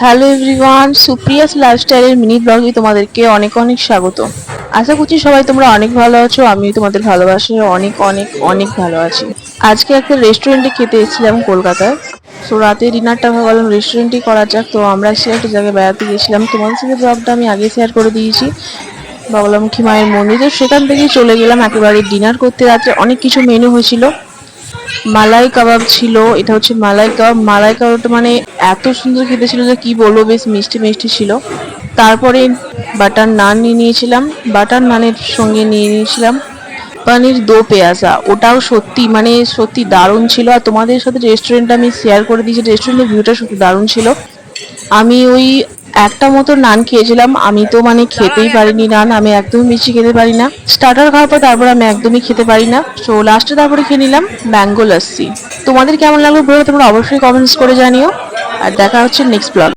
Hello everyone, Supriya's লাইফস্টাইলের mini ব্লগে তোমাদেরকে অনেক অনেক স্বাগত। আশা করছি সবাই তোমরা অনেক ভালো আছো। আমি তোমাদের ভালোবাসায় অনেক অনেক অনেক ভালো আছি। আজকে একটা রেস্টুরেন্টে খেতে এসেছিলাম কলকাতায়। সো রাতে ডিনারটা ভাবলাম রেস্টুরেন্টেই করা যাক। তো আমরা সে একটা জায়গায় বেড়াতে গেছিলাম, তোমাদের সাথে ব্লগটা আমি আগে শেয়ার করে দিয়েছি। বাবলামুখী মায়ের মন্দির, তো সেখান থেকেই চলে গেলাম একেবারে ডিনার করতে। রাত্রে অনেক কিছু মেনু হয়েছিল। মালাই কাবাব ছিল, এটা হচ্ছে মালাই কাবাব। মালাই কাবাবটা মানে এত সুন্দর খেতে ছিল যে কি বলবো, বেশ মিষ্টি মিষ্টি ছিল। তারপরে বাটার নান নিয়ে নিয়েছিলাম, বাটার নানের সঙ্গে নিয়ে নিয়েছিলাম পনির দো পেঁয়াজা। ওটাও সত্যি মানে সত্যি দারুণ ছিল। আর তোমাদের সাথে রেস্টুরেন্টটা আমি শেয়ার করে দিয়েছি, রেস্টুরেন্টের ভিউটা সত্যি দারুণ ছিল। আমি ওই একটা মতো নান খেয়েছিলাম। আমি তো মানে খেতেই পারিনি নান, আমি একদম মিষ্টি খেতে পারি না। স্টার্টার খাওয়ার পর তারপর আমি একদমই খেতে পারি না। সো লাস্টে তারপরে খেয়ে নিলাম ম্যাঙ্গো লাস্সি। তোমাদের কেমন লাগলো বলো, তোমরা অবশ্যই কমেন্টস করে জানিও। আর দেখা হচ্ছে নেক্সট ব্লগ।